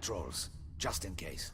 patrols, just in case.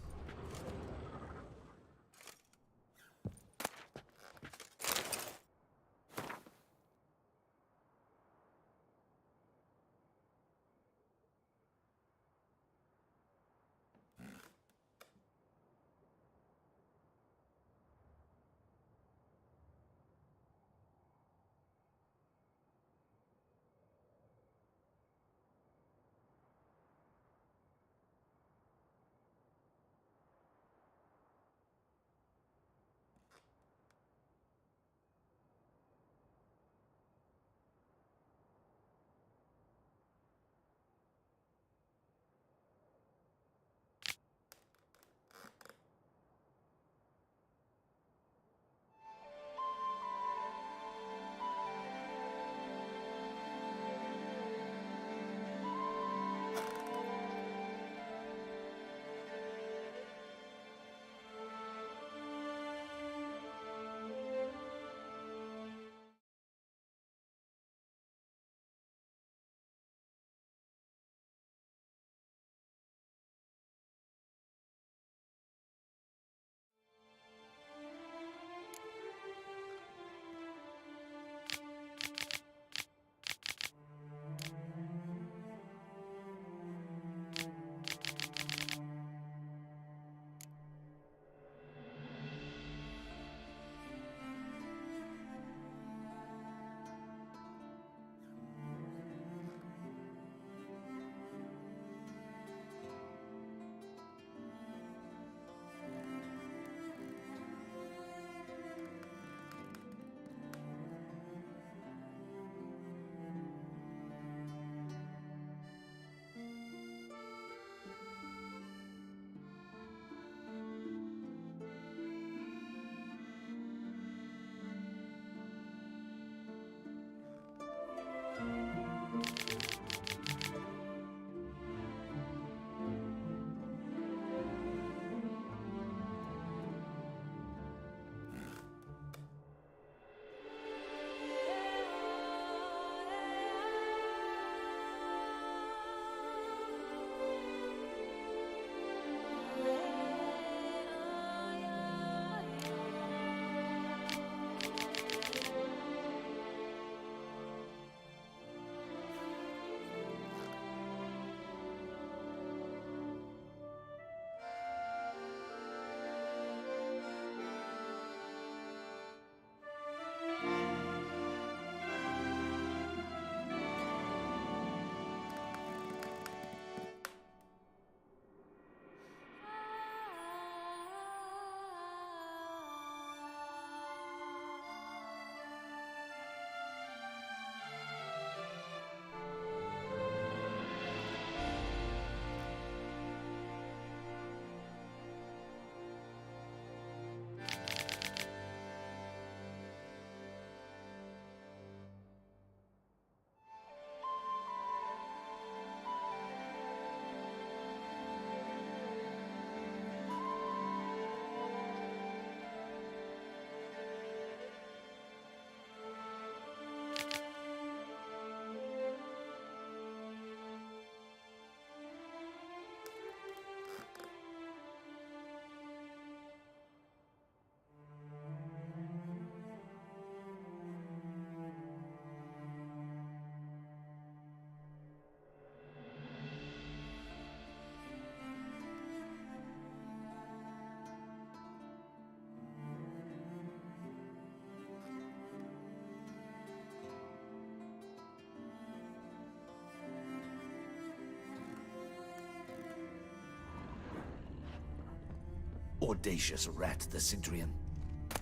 Audacious rat, the Centurion.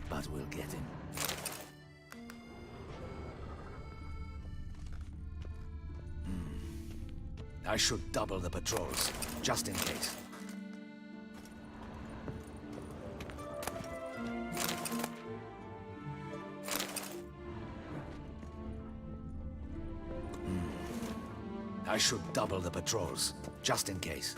But we'll get him. I should double the patrols, just in case. I should double the patrols, just in case.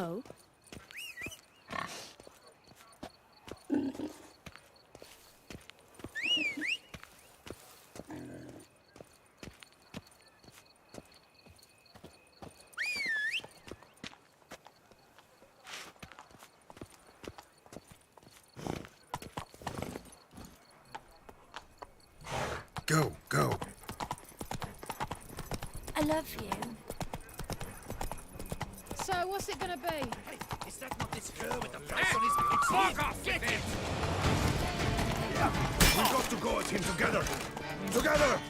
Oh? Go. I love you. So, what's it gonna be? Hey, is that not this girl with the price on his head? Fuck off! Get it! We've got to go at him together! Together!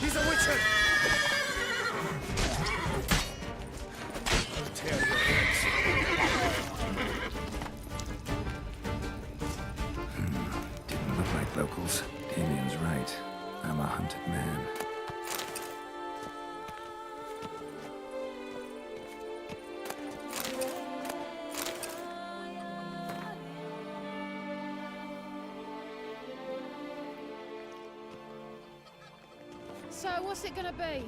He's a witcher! I'll tear your heads. Didn't look like locals. Damien's right. I'm a hunted man. So, what's it gonna be?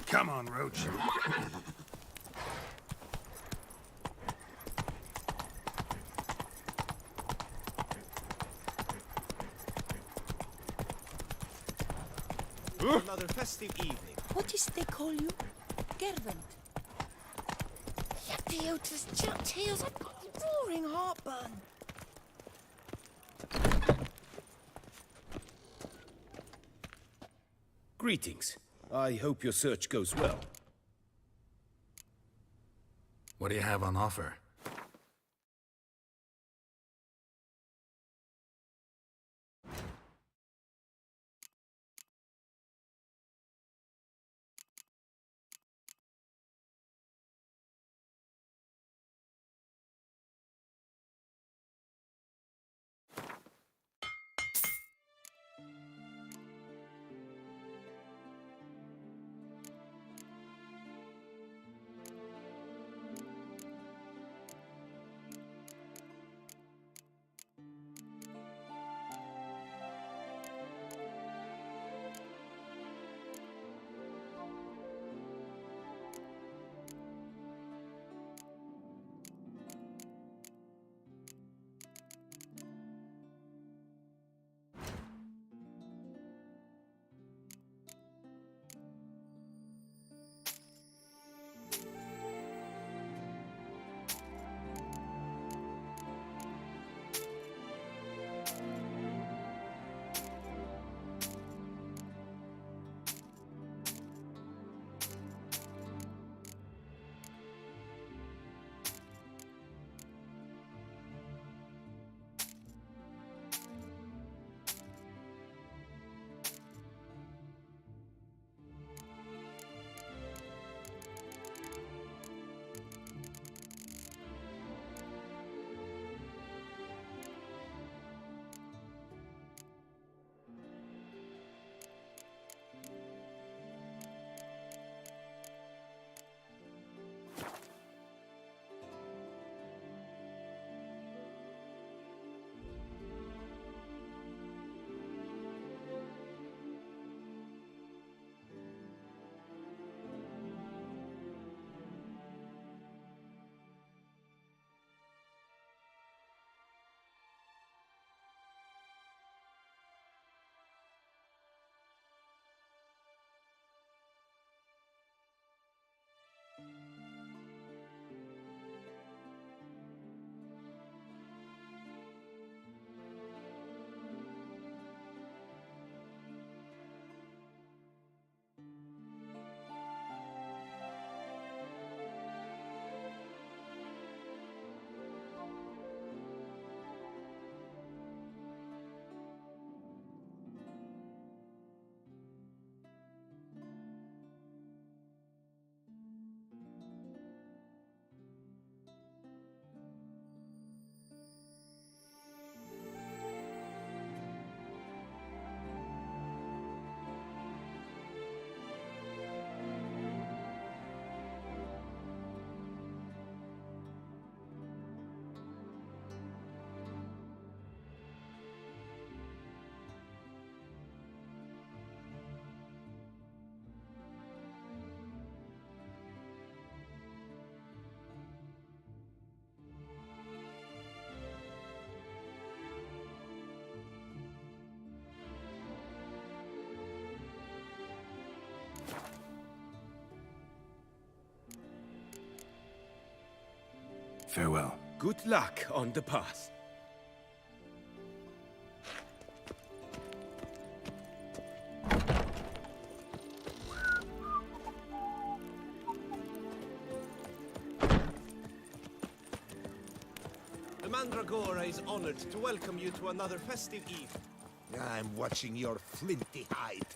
Come on, Roach. Another festive evening. What is they call you? Gerwent. Idiotus, jump tails, I've got roaring heartburn. Greetings. I hope your search goes well. What do you have on offer? Farewell. Good luck on the path. The Mandragora is honored to welcome you to another festive eve. I'm watching your flinty hide.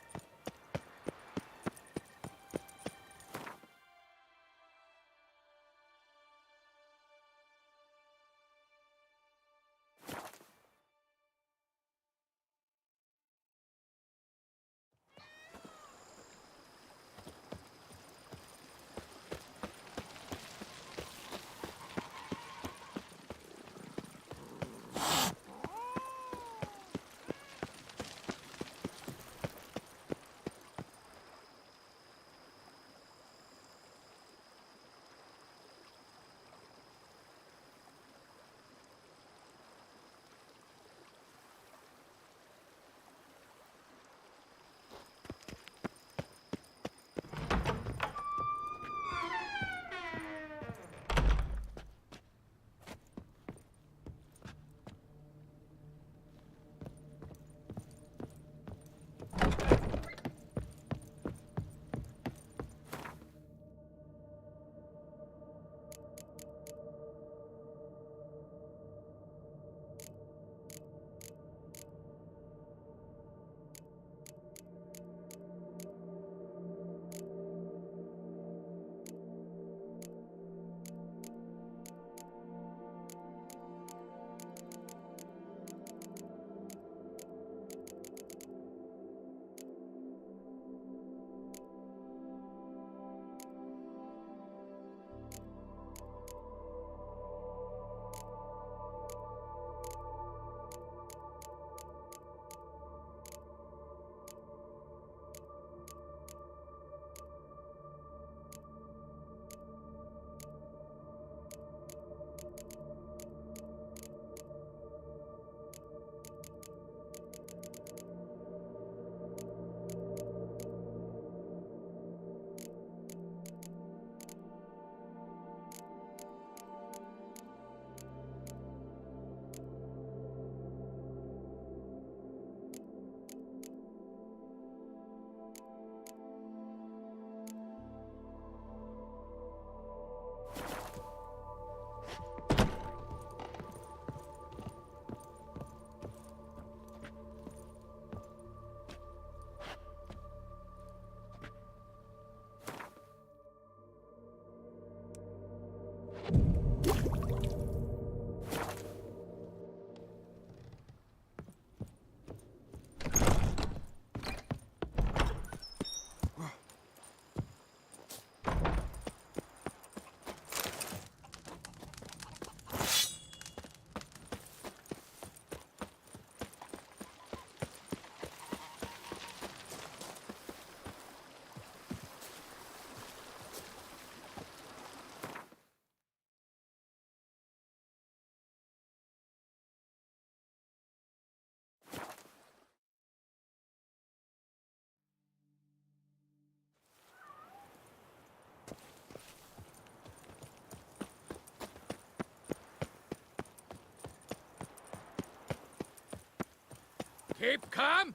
Keep calm!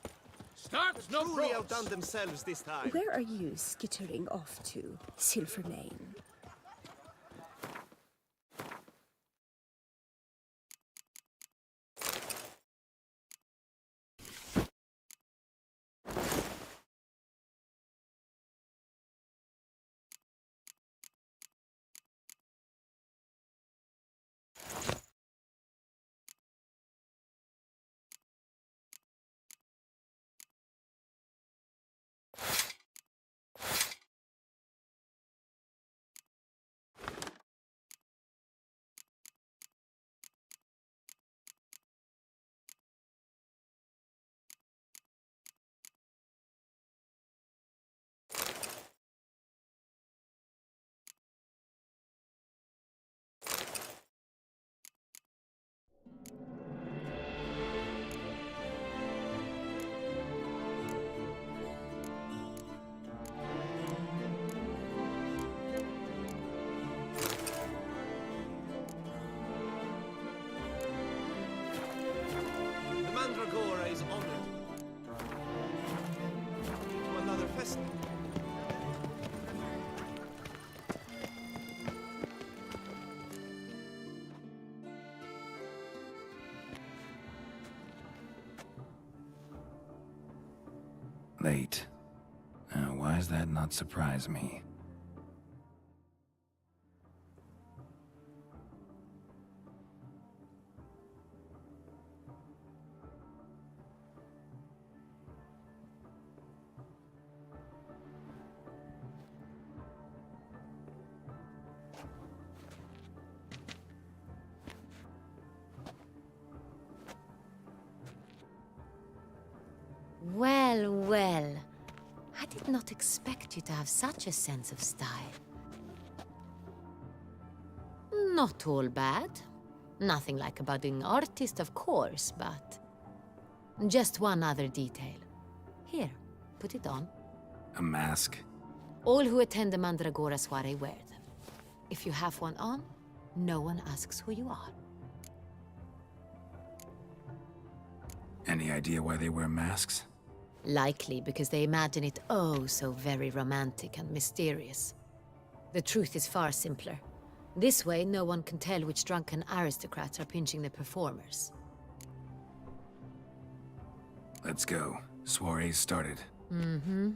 Start no Truly brawls. outdone themselves this time. Where are you skittering off to, Silvermane? late. Now, why does that not surprise me? Well, well. I did not expect you to have such a sense of style. Not all bad. Nothing like a budding artist, of course, but... just one other detail. Here, put it on. A mask? All who attend the Mandragora soiree wear them. If you have one on, no one asks who you are. Any idea why they wear masks? Likely because they imagine it oh so very romantic and mysterious. The truth is far simpler. This way, no one can tell which drunken aristocrats are pinching the performers. Let's go. Soiree's started. Mm-hmm.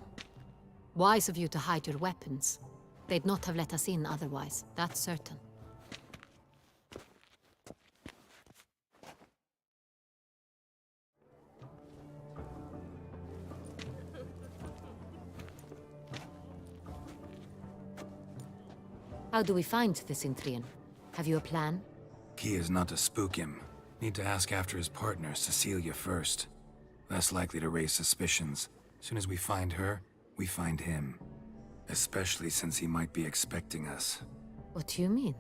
Wise of you to hide your weapons. They'd not have let us in otherwise, that's certain. How do we find the Cintrian? Have you a plan? Key is not to spook him. Need to ask after his partner, Cecilia, first. Less likely to raise suspicions. Soon as we find her, we find him. Especially since he might be expecting us. What do you mean?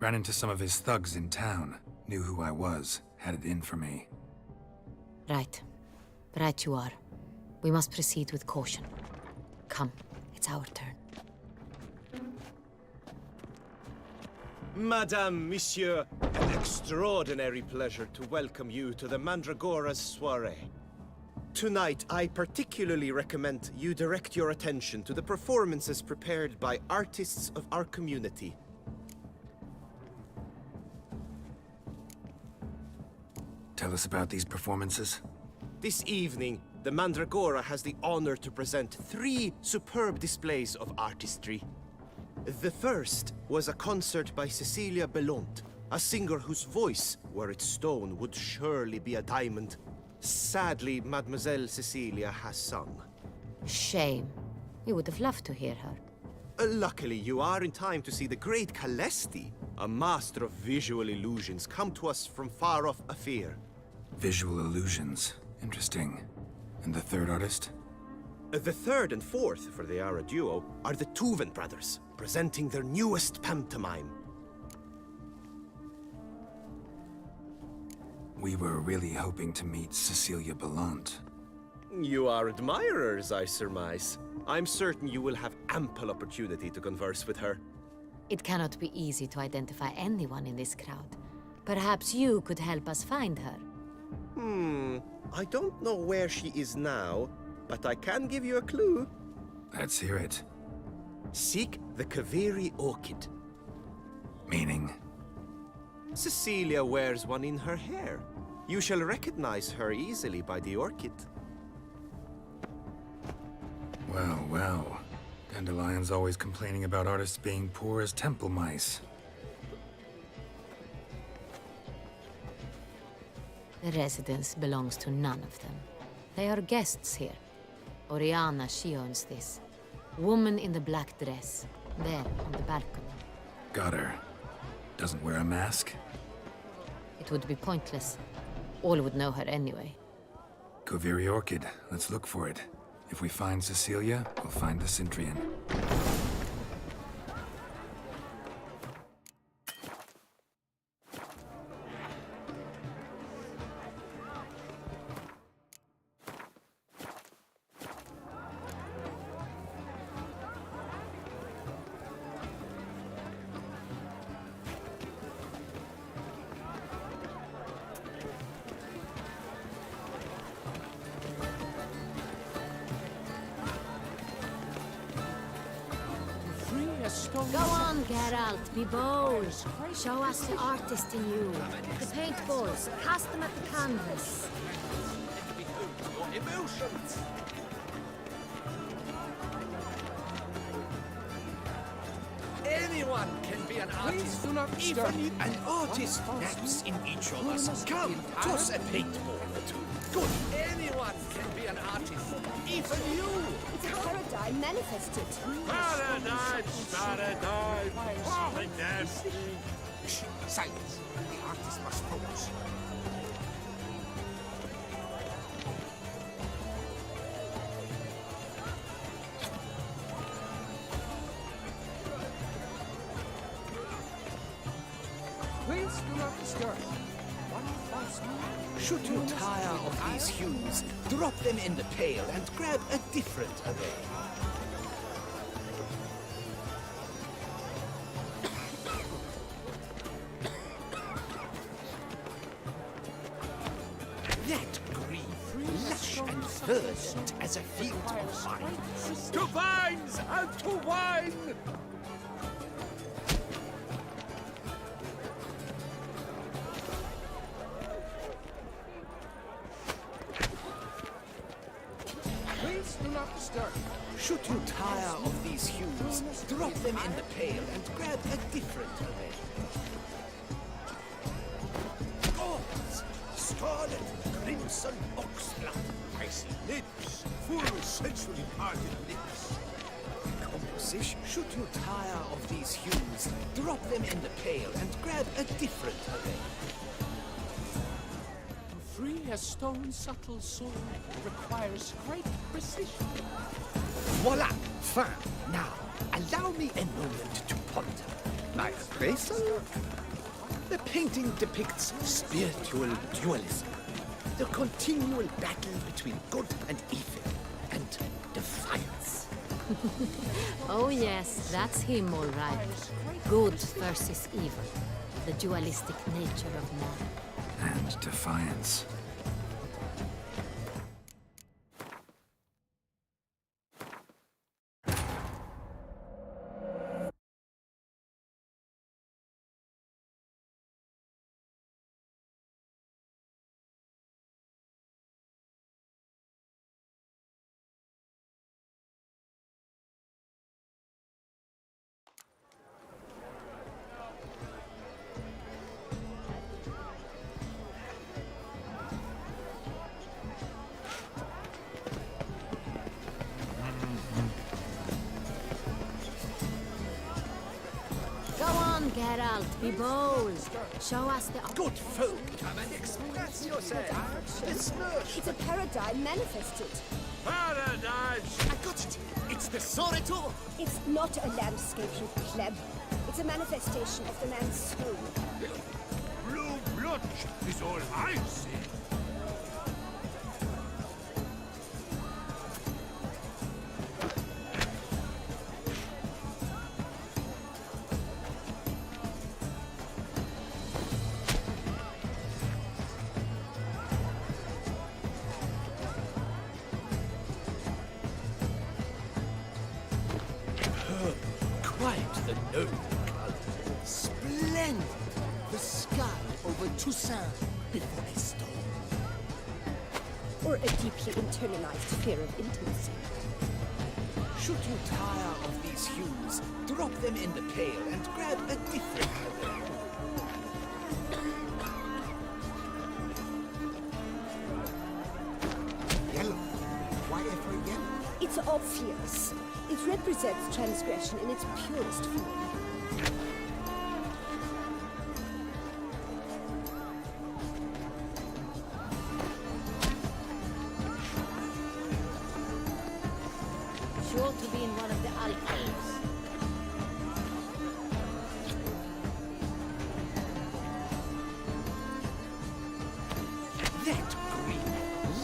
Ran into some of his thugs in town. Knew who I was. Had it in for me. Right. Right you are. We must proceed with caution. Come, it's our turn. Madame, Monsieur, an extraordinary pleasure to welcome you to the Mandragora's soiree. Tonight, I particularly recommend you direct your attention to the performances prepared by artists of our community. Tell us about these performances. This evening, the Mandragora has the honor to present 3 superb displays of artistry. The first was a concert by Cecilia Belont, a singer whose voice, were it stone, would surely be a diamond. Sadly, Mademoiselle Cecilia has sung. Shame. You would have loved to hear her. Luckily, you are in time to see the great Calesti, a master of visual illusions, come to us from far off Afir. Visual illusions. Interesting. And the third artist? The third and fourth, for they are a duo, are the Tuven brothers, presenting their newest pantomime. We were really hoping to meet Cecilia Belont. You are admirers, I surmise. I'm certain you will have ample opportunity to converse with her. It cannot be easy to identify anyone in this crowd. Perhaps you could help us find her. I don't know where she is now, but I can give you a clue. Let's hear it. Seek the Kaveri orchid. Meaning? Cecilia wears one in her hair. You shall recognize her easily by the orchid. Well, well. Dandelion's always complaining about artists being poor as temple mice. The residence belongs to none of them. They are guests here. Oriana, she owns this. Woman in the black dress. There, on the balcony. Got her. Doesn't wear a mask? It would be pointless. All would know her anyway. Kaveri Orchid. Let's look for it. If we find Cecilia, we'll find the Cintrian. Go on, Geralt, be bold. Show us the artist in you. The paintballs, cast them at the canvas. Anyone can be an artist. do not disturb. Even An artist naps in each of us. Come, toss a paintball or two. Good. Anyone can be an artist. Even you. It's a paradigm manifested. Paradise, paradise. Fantastic. Shh, silence. The artist must focus. Please do not disturb. One false move. Should you tire of these hues, drop them in the pail and grab a different array. That green, lush and verdant as a field of wine. To vines and to wine! Please do not disturb. Should you tire of these hues, drop them in the pail and grab a different array. Gods, scarlet, crimson, oxblood. I see lips, full, sensually parted lips. Composition. Should you tire of these hues, drop them in the pail and grab a different array. To free a stone's subtle soul requires great precision. Voila! Fine. Now, allow me a moment to ponder. My appraisal? The painting depicts spiritual dualism. The continual battle between good and evil, and defiance. Oh yes, that's him all right. Good versus evil. The dualistic nature of man. And defiance. Go on, Geralt, be bold. Show us the Good folk, come and express yourself. Besmirch. It's a paradigm manifested. Paradise! I got it. It's the Sorito. It's not a landscape, you pleb. It's a manifestation of the man's soul. Blue blood is all I see. Quite the noble color. Splendid. The sky over Toussaint before a storm. Or a deeply internalized fear of intimacy. Should you tire of these hues, drop them in the pail and grab a different array. Yellow. Why ever yellow? It's obvious. It represents transgression in its purest form. sure to be in one of the alcoves. That green,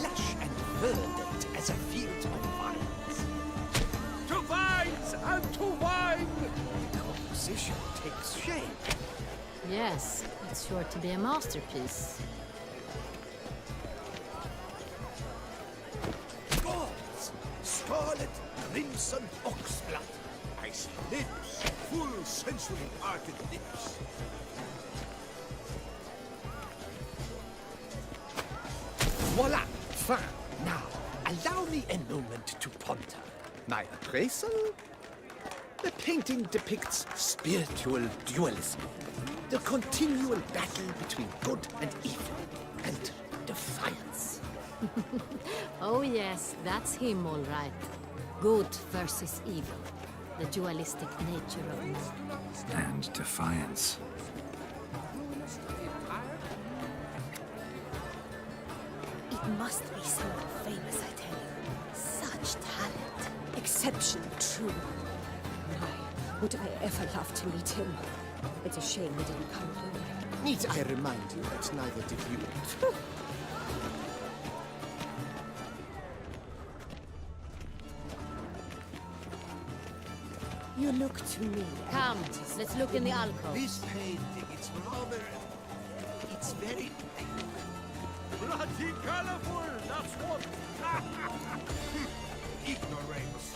lush and verdant as a field of vines. To vines and to wine! The composition takes shape. Yes, it's sure to be a masterpiece. Gods! Scarlet, crimson, oxblood. I see lips, full, sensually parted lips. Voila! Fine. Now, allow me a moment to ponder. My appraisal? The painting depicts spiritual dualism, the continual battle between good and evil, and defiance. Oh yes, that's him all right. Good versus evil. The dualistic nature of man. And defiance. It must be someone famous, I tell you. Such talent. Exceptional, true. Why would I ever love to meet him? It's a shame he didn't come here. Need I remind you that neither did you? You look to me. Come, let's look in the alcove. This painting, it's rather... It's very... Bloody colorful, that's what... Ignoramus.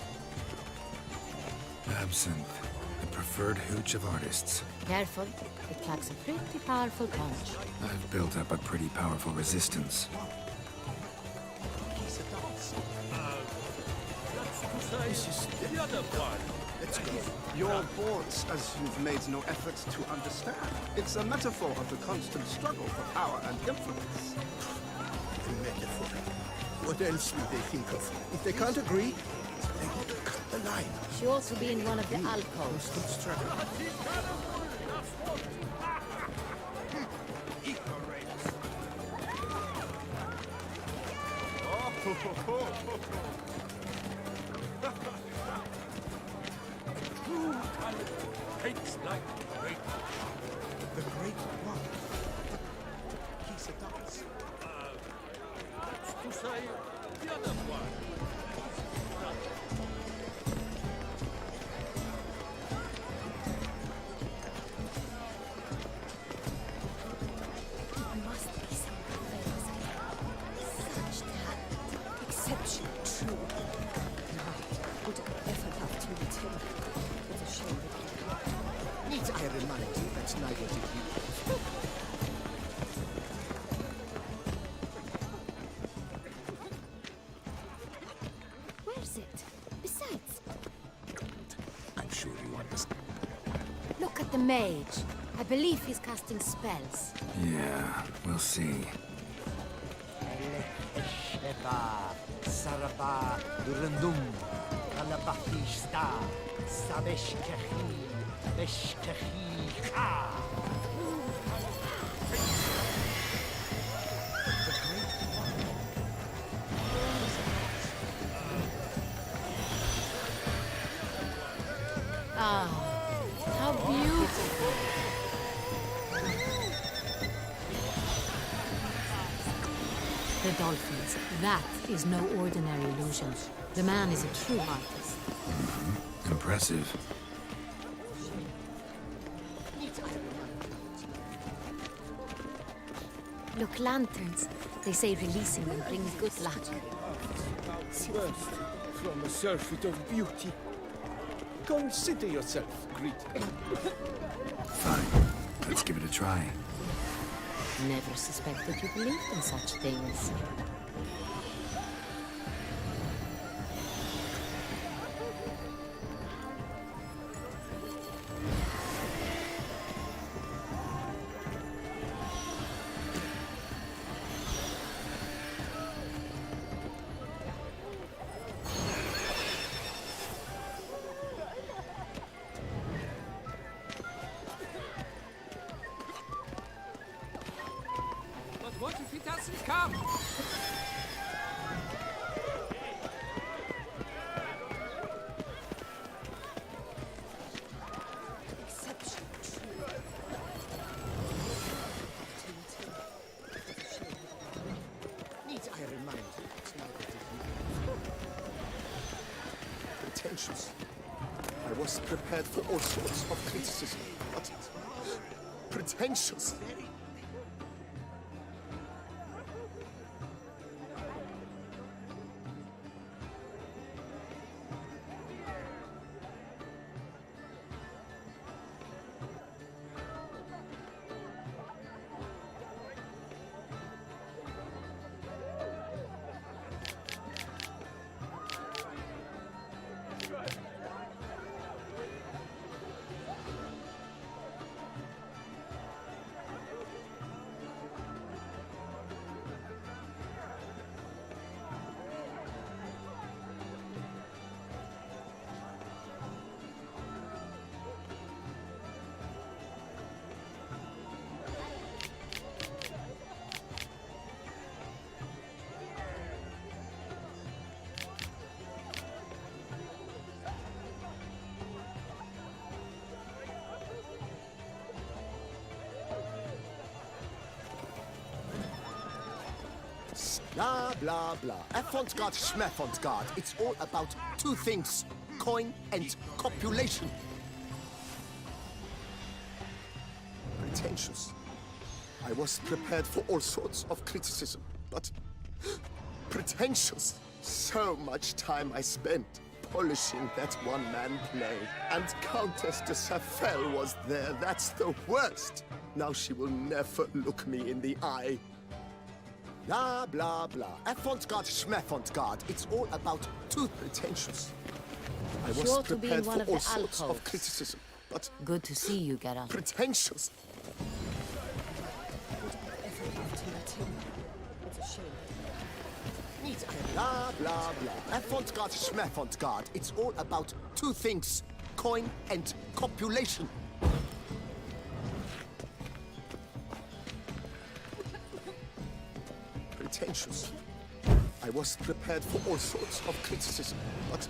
Absinthe, the preferred hooch of artists. Careful, it packs a pretty powerful punch. I've built up a pretty powerful resistance. This is the other one. Let's go. You're boards as you've made no effort to understand. It's a metaphor of the constant struggle for power and influence. A metaphor. What else will they think of? If they can't agree, they want to cut the line. She ought to be in one of the alcoves. Constant struggle. Paints like great. The great one. He's a dance. To say, the other one. It must be someone famous, I tell you. Such talent. Exceptional, true. Why would I ever love to meet him? It's a shame that he didn't come. Need I remind you that neither did you? Where's it? Besides, I'm sure you understand. Look at the mage. I believe he's casting spells. Yeah, we'll see. Sheba, Saraba, Durandum, Alabatista, Sabeshkehi, Beshkehi, Ha! Ah, how beautiful. The dolphins. That is no ordinary illusion. The man is a true artist. Impressive. Look, lanterns. They say releasing them brings good luck. Birth from a surfeit of beauty. Consider yourself greeted. Fine. Let's give it a try. Never suspected you believed in such things. But what if he doesn't come? exceptional, true. Need I remind you that neither did you? Pretentious. I was prepared for all sorts of criticism, but pretentious. Blah, blah, blah. Avant-garde, schmeffant-garde. It's all about two things. Coin and copulation. Pretentious. I was prepared for all sorts of criticism, but pretentious. So much time I spent polishing that one-man play. And Countess de Safel was there. That's the worst. Now she will never look me in the eye. Blah, blah, blah. Avant-garde, schmeffant-garde. It's all about two pretentious. I was Sure to be in prepared one for of all the sorts of alcoves. criticism, but Good to see you, Geralt. pretentious. Blah, blah, blah. Avant-garde, schmeffant-garde. It's all about two things. Coin and copulation. Pretentious. I was prepared for all sorts of criticism, but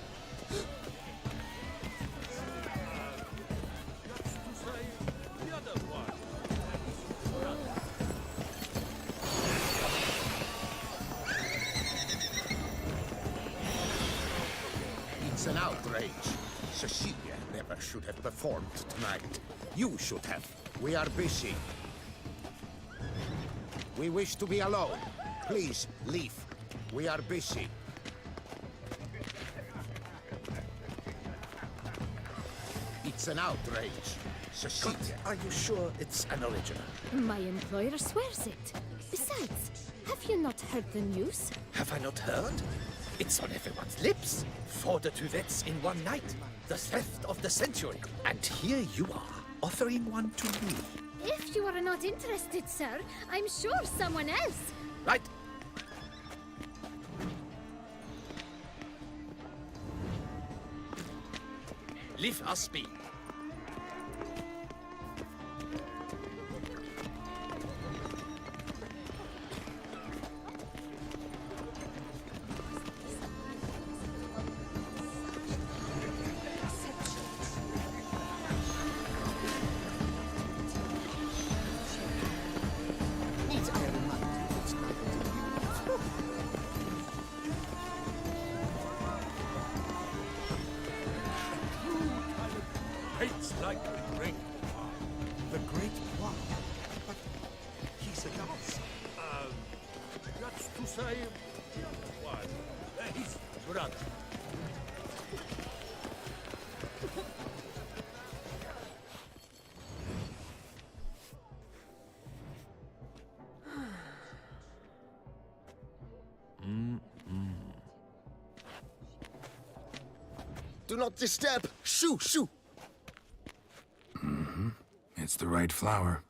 It's an outrage. Cecilia never should have performed tonight. You should have. We are busy. We wish to be alone. Please, leave. We are busy. It's an outrage. Cecilia. Are you sure it's an original? My employer swears it. Besides, have you not heard the news? Have I not heard? It's on everyone's lips. 4 duets in one night. The theft of the century. And here you are, offering one to me. If you are not interested, sir, I'm sure someone else. Right. Leave us be. Hates like the great Poir. The great Poir? But he's a dancer. That's to say, what? His brother. do not disturb. Shoo, shoo. It's the right flower.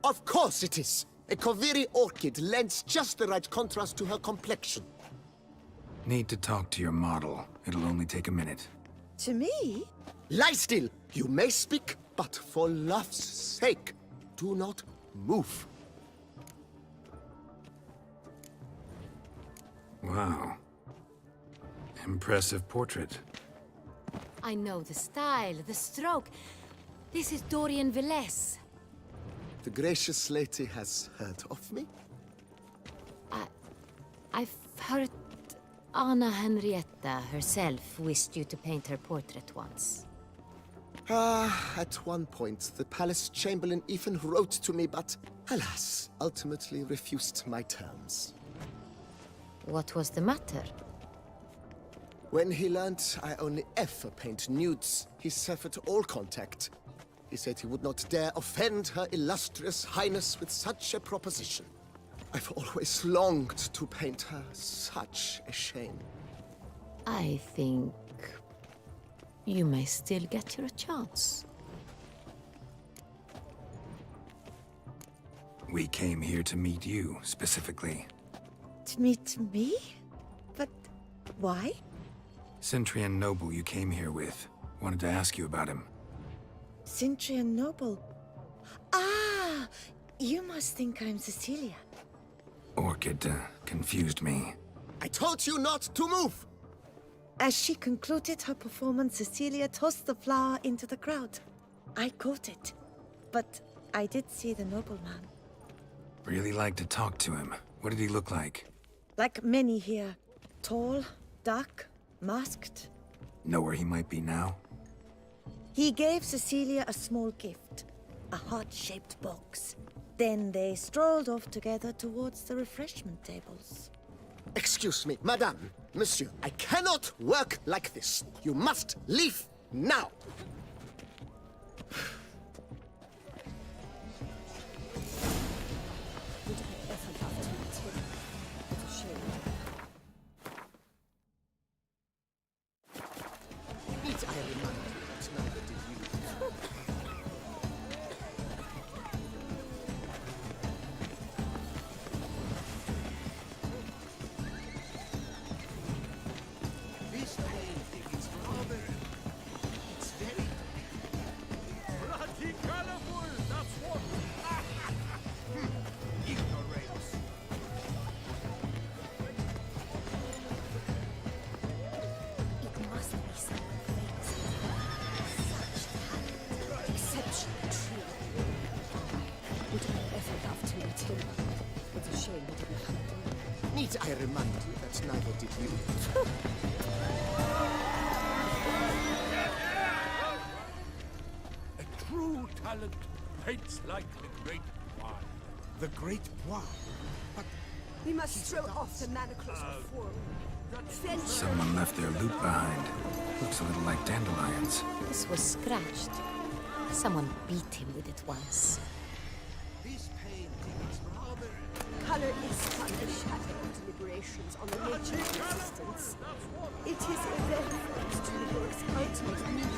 Of course it is. A Koviri orchid lends just the right contrast to her complexion. Need to talk to your model. It'll only take a minute. To me? Lie still. You may speak, but for love's sake, do not move. Wow. Impressive portrait. I know the style, the stroke. This is Dorian Velez. The gracious lady has heard of me? I've heard Anna Henrietta herself wished you to paint her portrait once. At one point, the palace chamberlain even wrote to me, but alas, ultimately refused my terms. What was the matter? When he learned I only ever paint nudes, he severed all contact. He said he would not dare offend her illustrious highness with such a proposition. I've always longed to paint her. Such a shame. I think you may still get your chance. We came here to meet you, specifically. To meet me? But why? Centrian noble you came here with. Wanted to ask you about him. Cintrian Noble. Ah! You must think I'm Cecilia. Orchid confused me. I told you not to move! As she concluded her performance, Cecilia tossed the flower into the crowd. I caught it, but I did see the nobleman. Really like to talk to him. What did he look like? Like many here. Tall, dark, masked. Know where he might be now? He gave Cecilia a small gift. A heart-shaped box. Then they strolled off together towards the refreshment tables. Excuse me, madame, monsieur. I cannot work like this. You must leave now. Would I ever love to meet him? It's a shame. Need I remind you that neither did you? This painting is rather... It's very... bloody colorful, that's what... Ignorance. It must be someone famous. Such talent. Exceptional, true. Would I ever love to meet him? It's a shame he didn't come to me. Need I remind you that neither did you? A true talent paints like the great Poir. The great Poir? But We must throw off the manacles of form. Someone left their loot behind. Looks a little like dandelions. This was scratched. Someone beat him with it once. this painting is rather... Color is but the shadow of deliberations on the nature of existence. It is irrelevant to the work's ultimate meaning.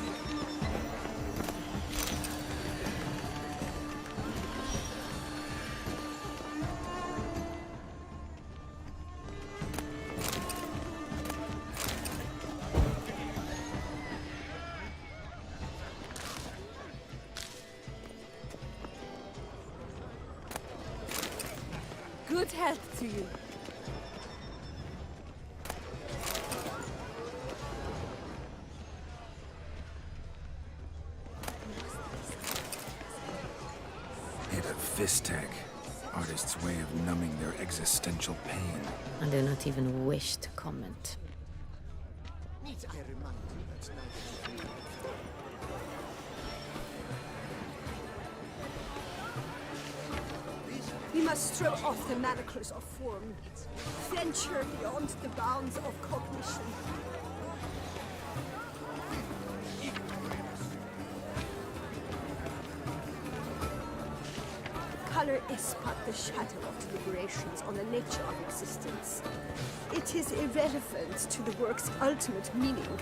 Good health to you. Made of Vistec. Artist's way of numbing their existential pain. I do not even wish to comment. Need I remind you that neither did you? We must throw off the manacles of form. Venture beyond the bounds of cognition. Color is but the shadow of deliberations on the nature of existence. It is irrelevant to the work's ultimate meaning.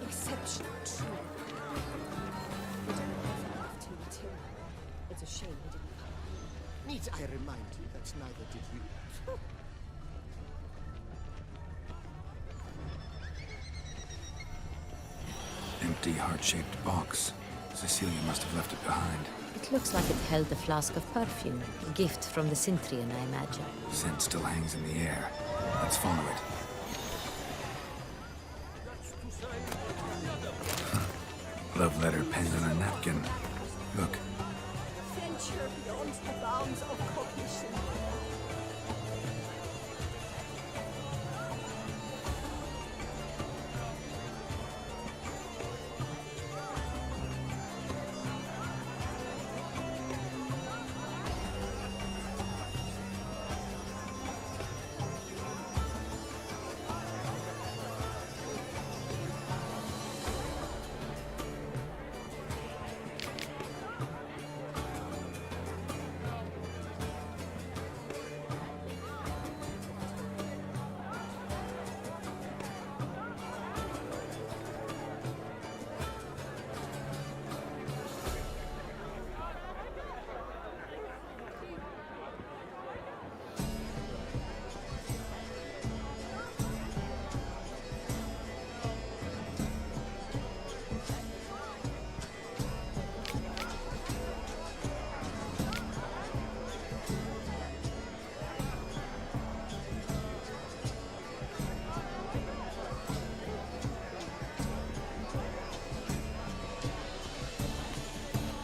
Exceptional, true. Would I ever love to meet him? It's a shame he didn't come. Need I remind you that neither did you? Empty heart-shaped box. Cecilia must have left it behind. It looks like it held a flask of perfume. A gift from the Sintrian, I imagine. Scent still hangs in the air. Let's follow it. Love letter penned on a napkin. Look, Venture beyond the bounds of cognition.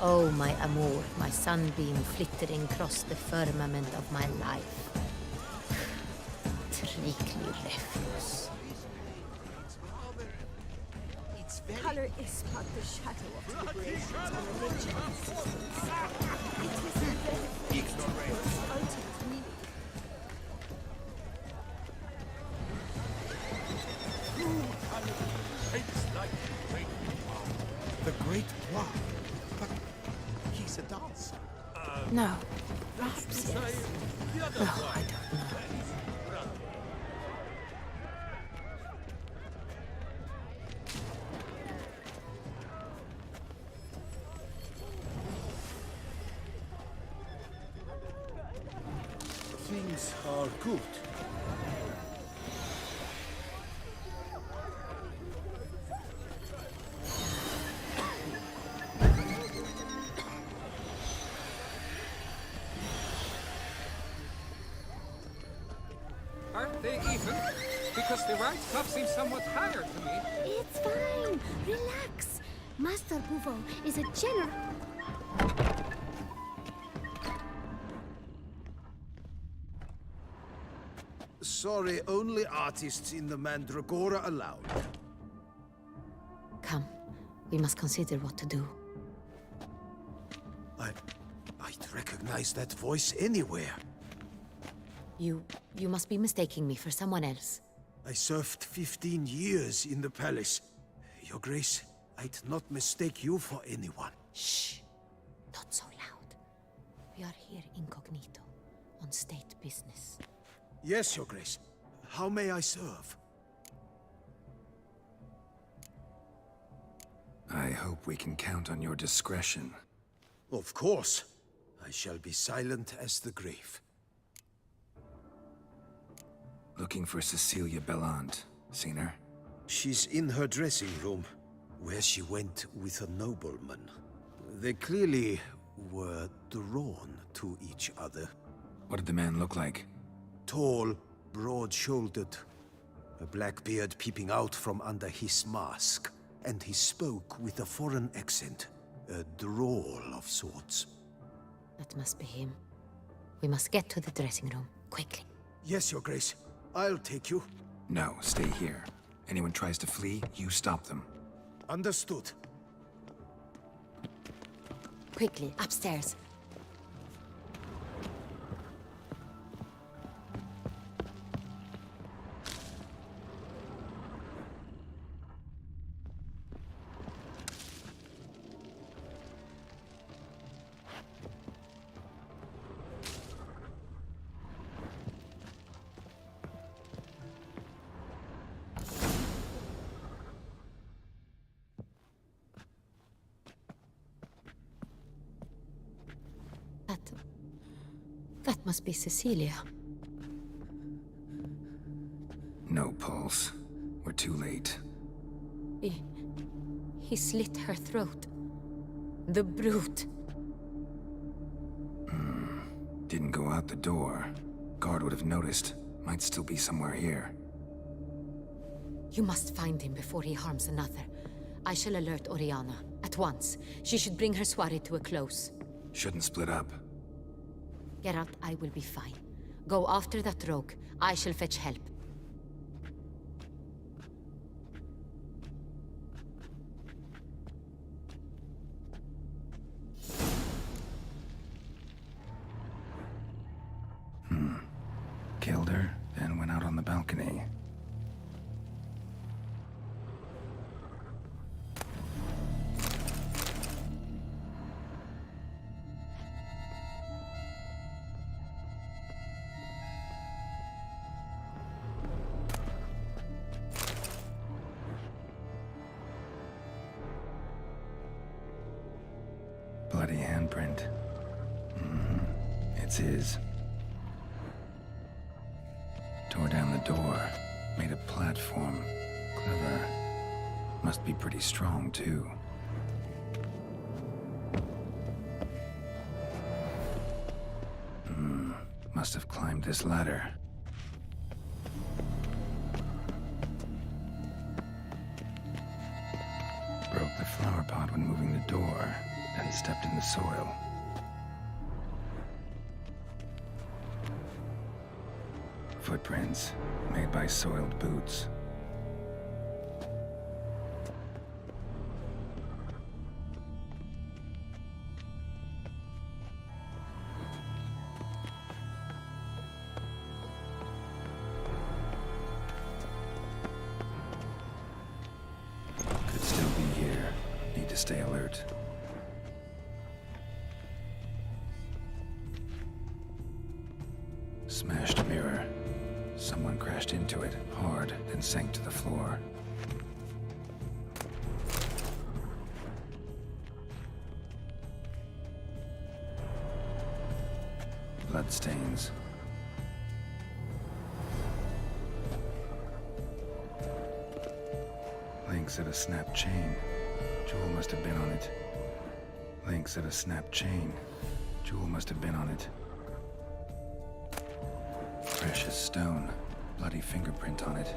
Oh, my amour, my sunbeam flittering across the firmament of my life. riklig refuse. Color is but the shadow of deliberations on the nature of existence. It is the very ultimate meaning. The Great Poir. But he's a dancer. No. Perhaps yes. No, I don't know. Things are good. Aren't they even? Because the right cuff seems somewhat higher to me. It's fine. Relax. Master Bouveau is a general. Sorry, only artists in the Mandragora allowed. Come, we must consider what to do. I'd recognize that voice anywhere. You must be mistaking me for someone else. I served 15 years in the palace. Your Grace, I'd not mistake you for anyone. Shh! Not so loud. We are here incognito, on state business. Yes, Your Grace. How may I serve? I hope we can count on your discretion. Of course. I shall be silent as the grave. Looking for Cecilia Bellant. Seen her? She's in her dressing room, where she went with a nobleman. They clearly were drawn to each other. What did the man look like? Tall, broad-shouldered, a black beard peeping out from under his mask, and he spoke with a foreign accent, a drawl of sorts. That must be him. We must get to the dressing room, quickly. Yes, Your Grace. I'll take you. No, stay here. Anyone tries to flee, you stop them. Understood. Quickly, upstairs. That must be Cecilia. No pulse. We're too late. He slit her throat. The brute. Didn't go out the door. Guard would have noticed. Might still be somewhere here. You must find him before he harms another. I shall alert Oriana. At once. She should bring her soirée to a close. Shouldn't split up. Geralt, I will be fine. Go after that rogue. I shall fetch help. Killed her, then went out on the balcony. Bloody handprint. It's his. Tore down the door. Made a platform. Clever. Must be pretty strong, too. Must have climbed this ladder. Broke the flower pot when moving the door, then stepped in the soil. Footprints, made by soiled boots. Could still be here. Need to stay alert. Smashed mirror. Someone crashed into it hard, then sank to the floor. Bloodstains. Links of a snapped chain. Jewel must have been on it. Links of a snapped chain. Jewel must have been on it. Precious stone. Bloody fingerprint on it.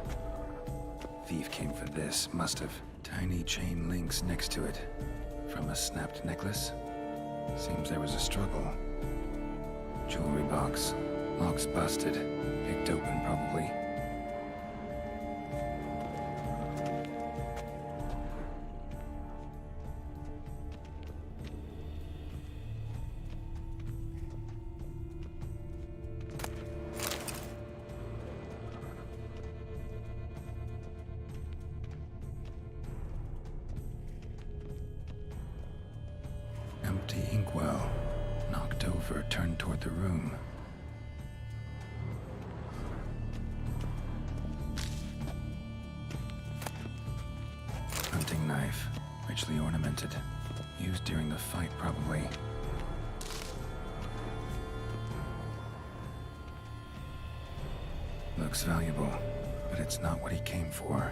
Thief came for this, must have. Tiny chain links next to it. From a snapped necklace? Seems there was a struggle. Jewelry box. Lock's busted. Picked open, probably. Empty inkwell. Knocked over, turned toward the room. Hunting knife. Richly ornamented. Used during the fight, probably. Looks valuable, but it's not what he came for.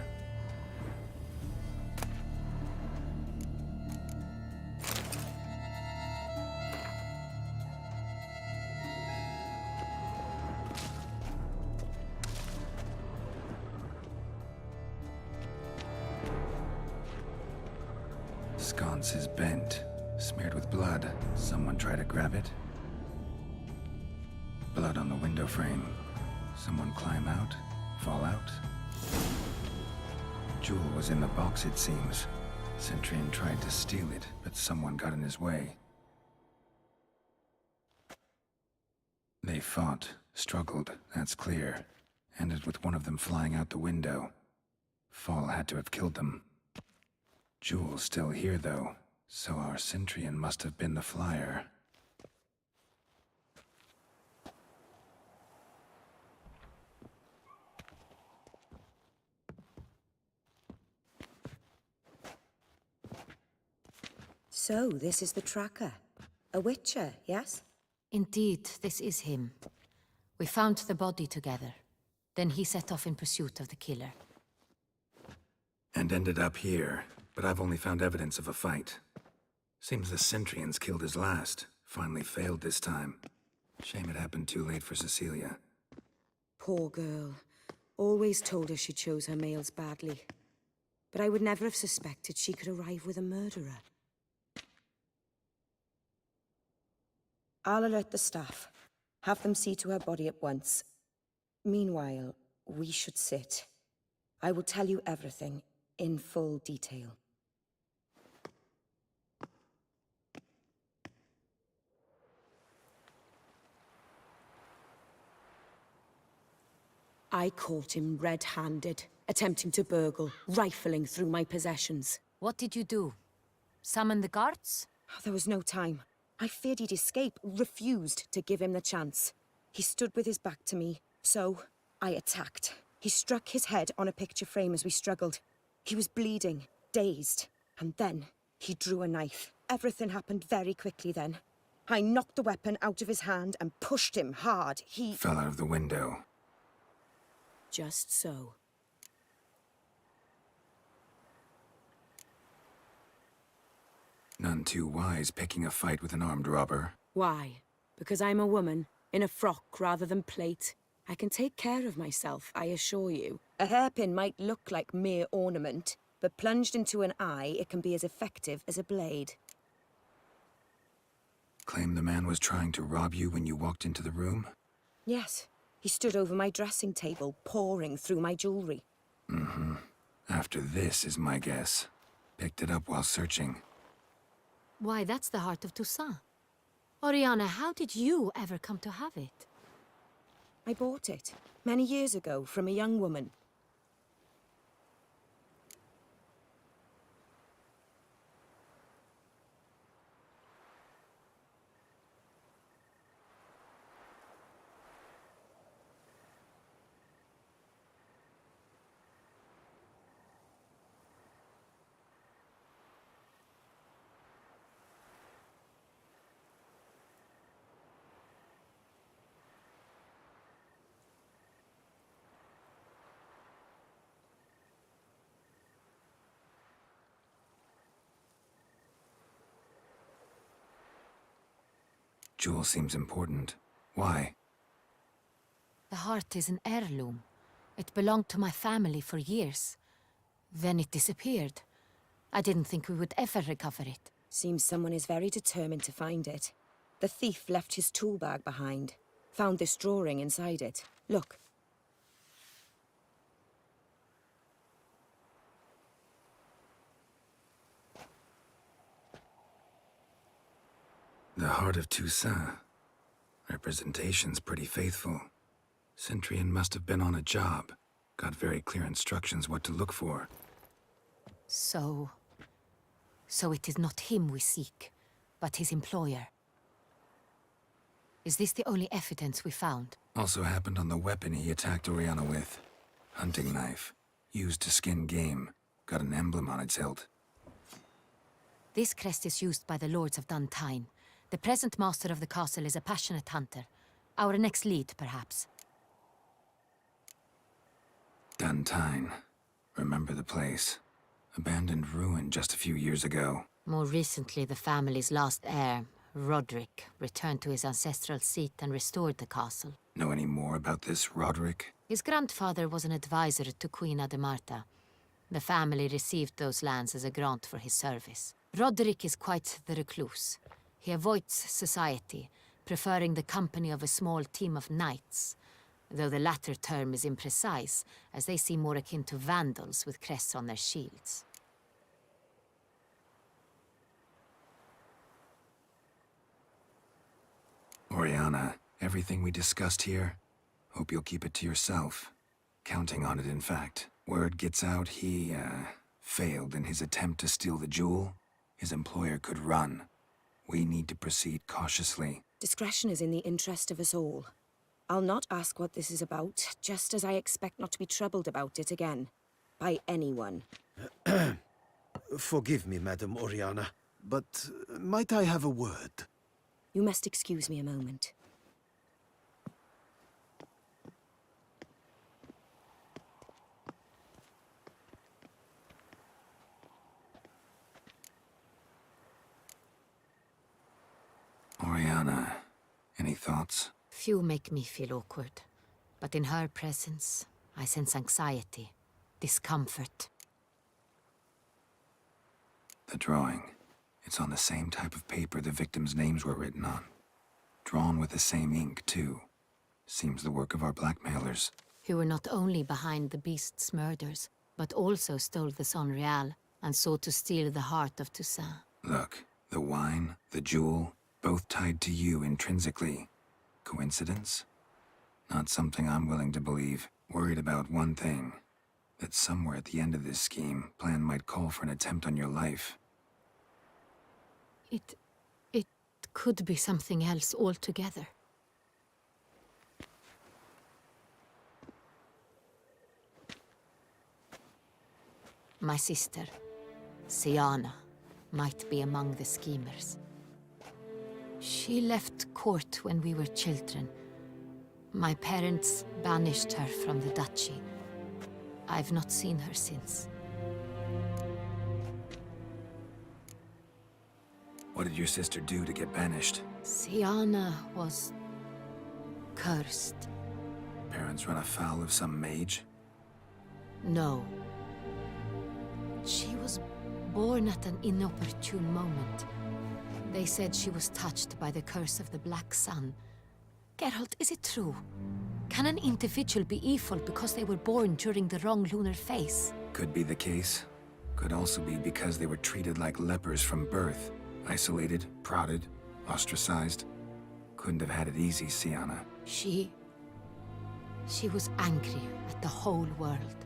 Sconce is bent, smeared with blood. Someone try to grab it? Blood on the window frame. Someone climb out? Fall out? Jewel was in the box, it seems. Centurion tried to steal it, but someone got in his way. They fought, struggled, that's clear. Ended with one of them flying out the window. Fall had to have killed them. Jewel's still here, though, so our Centurion must have been the flyer. So, this is the tracker. A witcher, yes? Indeed, this is him. We found the body together. Then he set off in pursuit of the killer. And ended up here, but I've only found evidence of a fight. Seems the Centurions killed his last. Finally failed this time. Shame it happened too late for Cecilia. Poor girl. Always told her she chose her males badly. But I would never have suspected she could arrive with a murderer. I'll alert the staff. Have them see to her body at once. Meanwhile, we should sit. I will tell you everything, in full detail. I caught him red-handed, attempting to burgle, rifling through my possessions. What did you do? Summon the guards? There was no time. I feared he'd escape, refused to give him the chance. He stood with his back to me, so I attacked. He struck his head on a picture frame as we struggled. He was bleeding, dazed, and then he drew a knife. Everything happened very quickly then. I knocked the weapon out of his hand and pushed him hard. He fell out of the window. Just so. None too wise picking a fight with an armed robber. Why? Because I'm a woman, in a frock rather than plate. I can take care of myself, I assure you. A hairpin might look like mere ornament, but plunged into an eye, it can be as effective as a blade. Claim the man was trying to rob you when you walked into the room? Yes. He stood over my dressing table, poring through my jewelry. Mm-hmm. After this is my guess. Picked it up while searching. Why, that's the heart of Toussaint. Oriana, how did you ever come to have it? I bought it, many years ago, from a young woman. Jewel seems important. Why? The heart is an heirloom. It belonged to my family for years. Then it disappeared. I didn't think we would ever recover it. Seems someone is very determined to find it. The thief left his tool bag behind. Found this drawing inside it. Look. The heart of Toussaint. Representation's pretty faithful. Centurion must have been on a job. Got very clear instructions what to look for. So it is not him we seek, but his employer. Is this the only evidence we found? Also happened on the weapon he attacked Oriana with. Hunting knife. Used to skin game. Got an emblem on its hilt. This crest is used by the Lords of Duntine. The present master of the castle is a passionate hunter. Our next lead, perhaps. Duntine. Remember the place. Abandoned ruin just a few years ago. More recently, the family's last heir, Roderick, returned to his ancestral seat and restored the castle. Know any more about this Roderick? His grandfather was an advisor to Queen Ademarta. The family received those lands as a grant for his service. Roderick is quite the recluse. He avoids society, preferring the company of a small team of knights, though the latter term is imprecise, as they seem more akin to vandals with crests on their shields. Oriana, everything we discussed here, hope you'll keep it to yourself. Counting on it, in fact. Word gets out he, failed in his attempt to steal the jewel. His employer could run. We need to proceed cautiously. Discretion is in the interest of us all. I'll not ask what this is about, just as I expect not to be troubled about it again. By anyone. Forgive me, Madam Oriana, but might I have a word? You must excuse me a moment. Oriana, any thoughts? Few make me feel awkward, but in her presence, I sense anxiety, discomfort. The drawing. It's on the same type of paper the victims' names were written on. Drawn with the same ink, too. Seems the work of our blackmailers. Who were not only behind the beast's murders, but also stole the Son Real and sought to steal the heart of Toussaint. Look, the wine, the jewel, both tied to you intrinsically. Coincidence? Not something I'm willing to believe. Worried about one thing. That somewhere at the end of this scheme, plan might call for an attempt on your life. It could be something else altogether. My sister, Siana, might be among the schemers. She left court when we were children. My parents banished her from the duchy. I've not seen her since. What did your sister do to get banished? Siana was cursed. Parents run afoul of some mage? No. She was born at an inopportune moment. They said she was touched by the curse of the Black Sun. Geralt, is it true? Can an individual be evil because they were born during the wrong lunar phase? Could be the case. Could also be because they were treated like lepers from birth. Isolated, prodded, ostracized. Couldn't have had it easy, Sienna. She was angry at the whole world.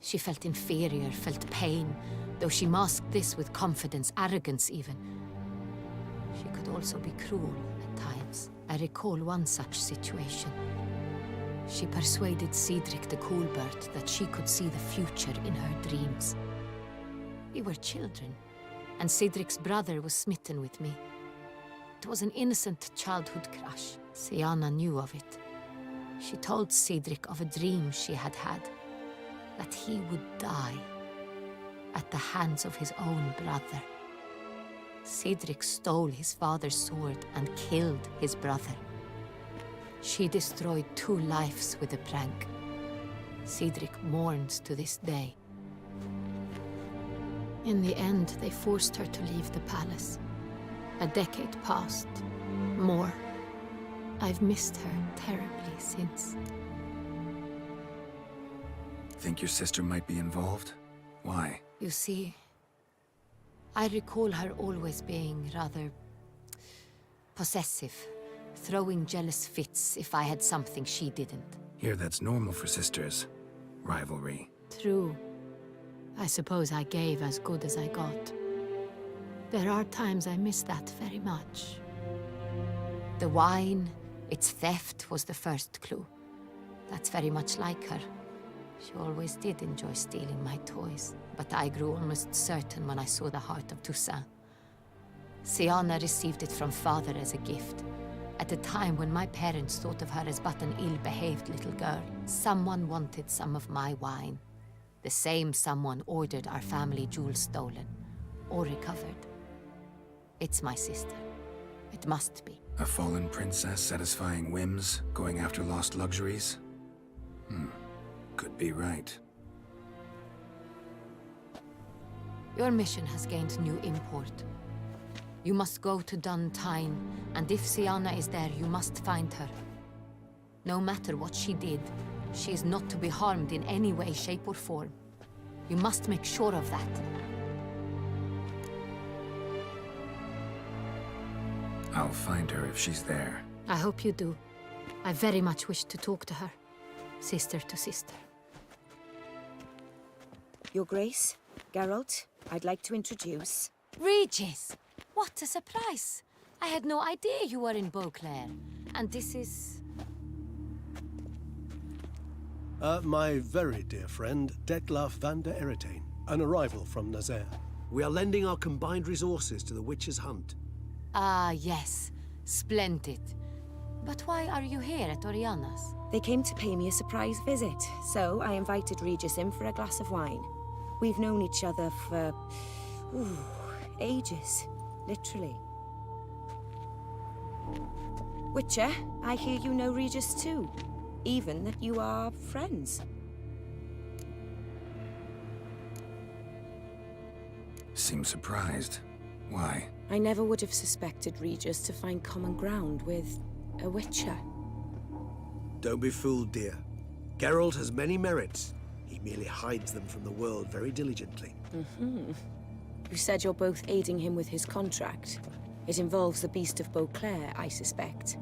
She felt inferior, felt pain, though she masked this with confidence, arrogance even. She could also be cruel at times. I recall one such situation. She persuaded Cedric the Coolbird that she could see the future in her dreams. We were children, and Cedric's brother was smitten with me. It was an innocent childhood crush. Sienna knew of it. She told Cedric of a dream she had had, that he would die at the hands of his own brother. Cedric stole his father's sword and killed his brother. She destroyed 2 lives with a prank. Cedric mourns to this day. In the end, they forced her to leave the palace. A decade passed. More. I've missed her terribly since. Think your sister might be involved? Why? You see, I recall her always being rather possessive, throwing jealous fits if I had something she didn't. Here, that's normal for sisters. Rivalry. True. I suppose I gave as good as I got. There are times I miss that very much. The wine, its theft, was the first clue. That's very much like her. She always did enjoy stealing my toys, but I grew almost certain when I saw the heart of Toussaint. Sienna received it from father as a gift, at a time when my parents thought of her as but an ill-behaved little girl. Someone wanted some of my wine. The same someone ordered our family jewels stolen, or recovered. It's my sister. It must be. A fallen princess satisfying whims, going after lost luxuries? Could be right. Your mission has gained new import. You must go to Duntine, and if Sienna is there, you must find her. No matter what she did, she is not to be harmed in any way, shape, or form. You must make sure of that. I'll find her if she's there. I hope you do. I very much wish to talk to her. Sister to sister. Your Grace, Geralt, I'd like to introduce... Regis! What a surprise! I had no idea you were in Beauclair. And this is... My very dear friend, Detlaf van der Eretain, an arrival from Nazaire. We are lending our combined resources to the Witch's Hunt. Ah, yes. Splendid. But why are you here at Oriana's? They came to pay me a surprise visit, so I invited Regis in for a glass of wine. We've known each other for... ages. Literally. Witcher, I hear you know Regis too. Even that you are friends. Seem surprised. Why? I never would have suspected Regis to find common ground with a Witcher. Don't be fooled, dear. Geralt has many merits. He merely hides them from the world very diligently. You said you're both aiding him with his contract. It involves the Beast of Beauclair, I suspect.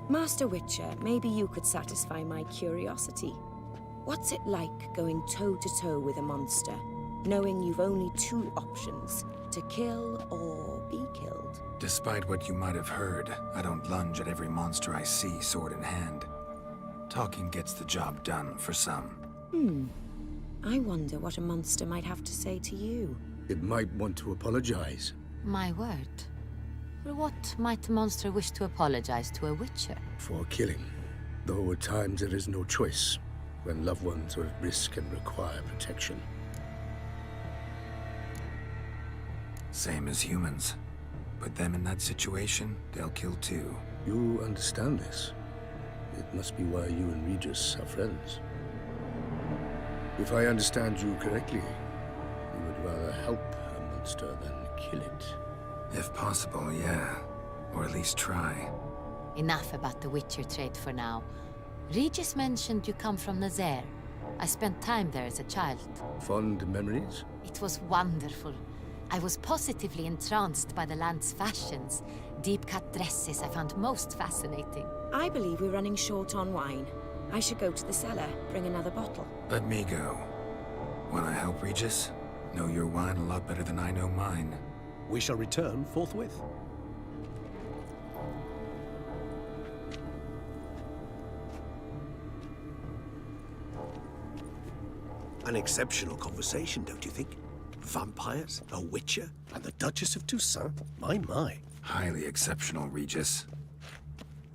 Master Witcher, maybe you could satisfy my curiosity. What's it like going toe-to-toe with a monster, knowing you've only 2 options, to kill or be killed? Despite what you might have heard, I don't lunge at every monster I see sword in hand. Talking gets the job done for some. I wonder what a monster might have to say to you. It might want to apologize. My word. For what might a monster wish to apologize to a Witcher? For killing. Though at times there is no choice, when loved ones are at risk and require protection. Same as humans. Put them in that situation, they'll kill too. You understand this. It must be why you and Regis are friends. If I understand you correctly, you would rather help a monster than kill it. If possible, yeah. Or at least try. Enough about the Witcher trade for now. Regis mentioned you come from Nazaire. I spent time there as a child. Fond memories? It was wonderful. I was positively entranced by the land's fashions. Deep-cut dresses I found most fascinating. I believe we're running short on wine. I should go to the cellar, bring another bottle. Let me go. Wanna help, Regis? Know your wine a lot better than I know mine. We shall return forthwith. An exceptional conversation, don't you think? Vampires, a witcher, and the Duchess of Toussaint? My. Highly exceptional, Regis.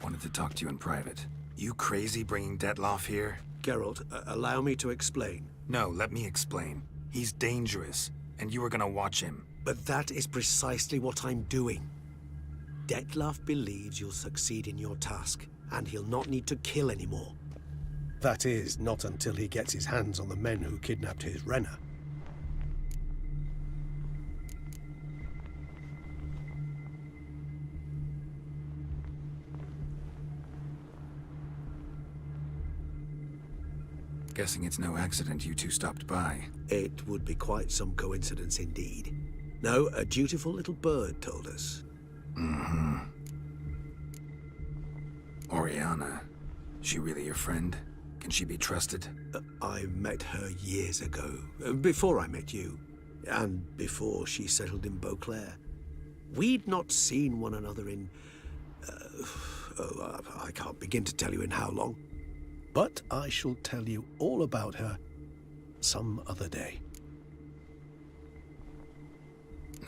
Wanted to talk to you in private. You crazy bringing Detloff here? Geralt, allow me to explain. No, let me explain. He's dangerous, and you were gonna watch him. But that is precisely what I'm doing. Detloff believes you'll succeed in your task, and he'll not need to kill anymore. That is, not until he gets his hands on the men who kidnapped his Renna. Guessing it's no accident you two stopped by. It would be quite some coincidence indeed. No, a dutiful little bird told us. Mm-hmm. Oriana, she really your friend? Can she be trusted? I met her years ago, before I met you, and before she settled in Beauclair. We'd not seen one another in... I can't begin to tell you in how long. But I shall tell you all about her some other day.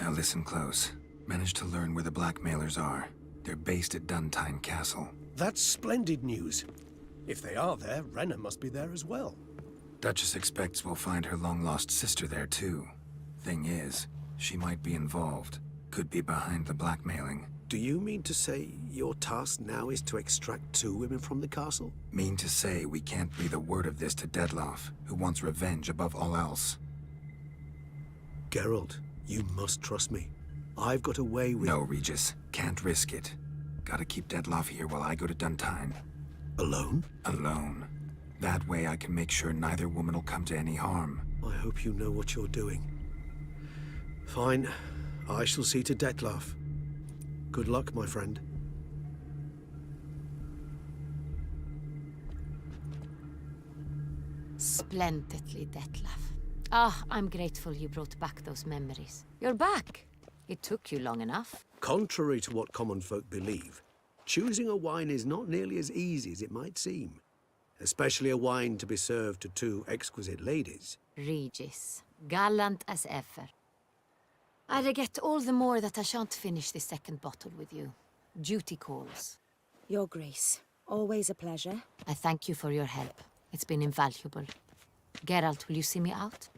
Now listen close. Managed to learn where the blackmailers are. They're based at Duntine Castle. That's splendid news. If they are there, Renna must be there as well. Duchess expects we'll find her long-lost sister there, too. Thing is, she might be involved. Could be behind the blackmailing. Do you mean to say your task now is to extract 2 women from the castle? Mean to say we can't breathe a word of this to Detloff, who wants revenge above all else. Geralt, you must trust me. I've got a way with... No, Regis. Can't risk it. Gotta keep Detloff here while I go to Duntine. Alone? Alone. That way I can make sure neither woman will come to any harm. I hope you know what you're doing. Fine. I shall see to Detloff. Good luck, my friend. Splendidly, Detlaff. Ah, I'm grateful you brought back those memories. You're back. It took you long enough. Contrary to what common folk believe, choosing a wine is not nearly as easy as it might seem. Especially a wine to be served to 2 exquisite ladies. Regis, gallant as ever. I regret all the more that I shan't finish this second bottle with you. Duty calls. Your Grace, always a pleasure. I thank you for your help. It's been invaluable. Geralt, will you see me out?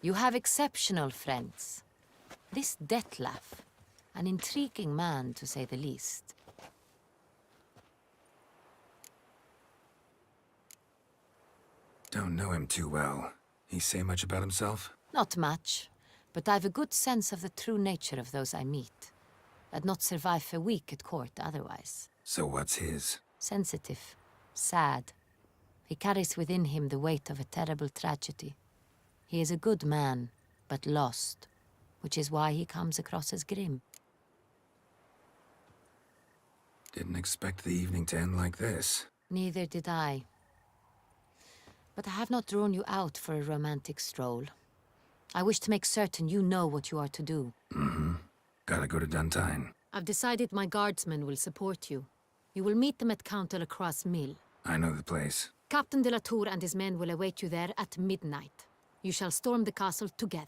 You have exceptional friends. This Detlaff, an intriguing man to say the least. Don't know him too well. He say much about himself? Not much, but I've a good sense of the true nature of those I meet. I'd not survive a week at court otherwise. So what's his? Sensitive, sad. He carries within him the weight of a terrible tragedy. He is a good man, but lost, which is why he comes across as grim. Didn't expect the evening to end like this. Neither did I. But I have not drawn you out for a romantic stroll. I wish to make certain you know what you are to do. Mm-hmm. Gotta go to Duntine. I've decided my guardsmen will support you. You will meet them at Count de la Croix's mill. I know the place. Captain de la Tour and his men will await you there at midnight. You shall storm the castle together.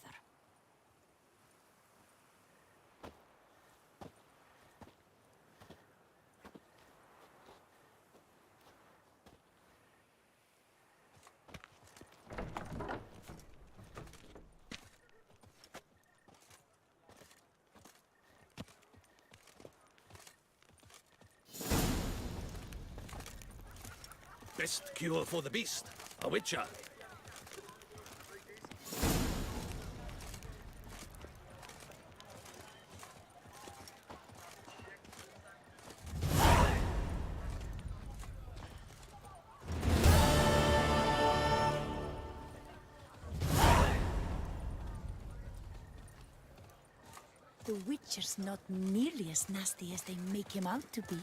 Best cure for the beast. A witcher. The Witcher's not nearly as nasty as they make him out to be.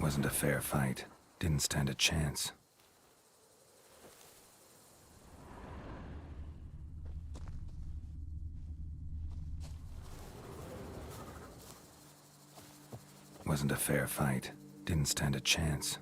Wasn't a fair fight. Didn't stand a chance. Wasn't a fair fight. Didn't stand a chance.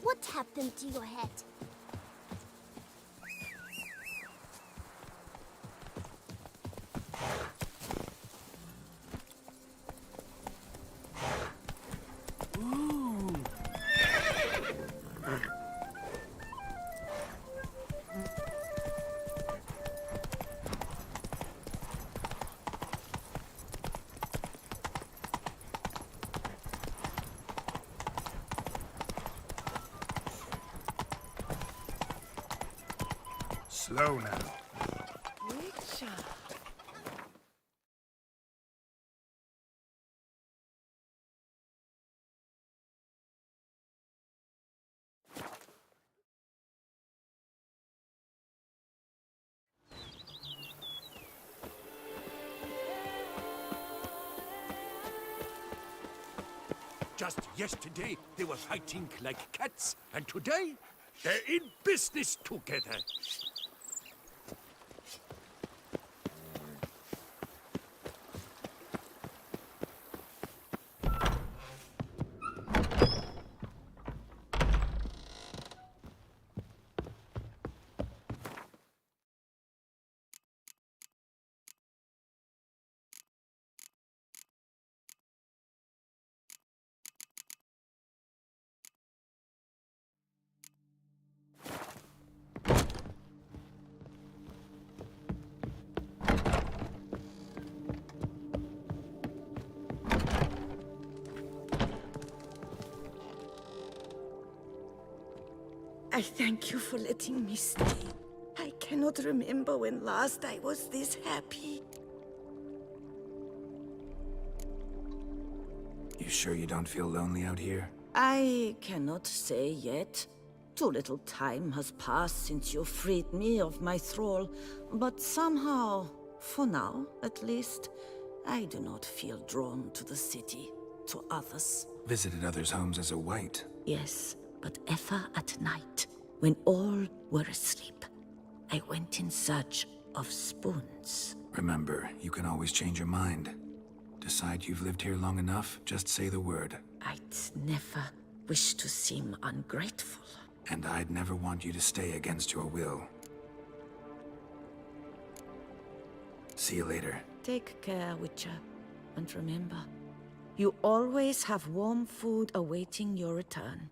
What happened to your head? Slow now. Just yesterday, they were fighting like cats, and today, they're in business together. I thank you for letting me stay. I cannot remember when last I was this happy. You sure you don't feel lonely out here? I cannot say yet. Too little time has passed since you freed me of my thrall, but somehow, for now at least, I do not feel drawn to the city, to others. Visited others' homes as a white. Yes, But ever at night, when all were asleep, I went in search of spoons. Remember, you can always change your mind. Decide you've lived here long enough, just say the word. I'd never wish to seem ungrateful. And I'd never want you to stay against your will. See you later. Take care, Witcher. And remember, you always have warm food awaiting your return.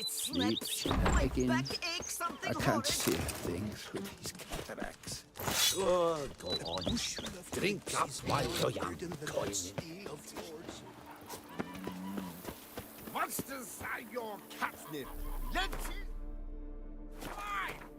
Sleep shenanigans. I can't see a thing through these cataracts. Oh, go on. Drink up while you're young, coin. Monsters are your catnip. Let's... Fine!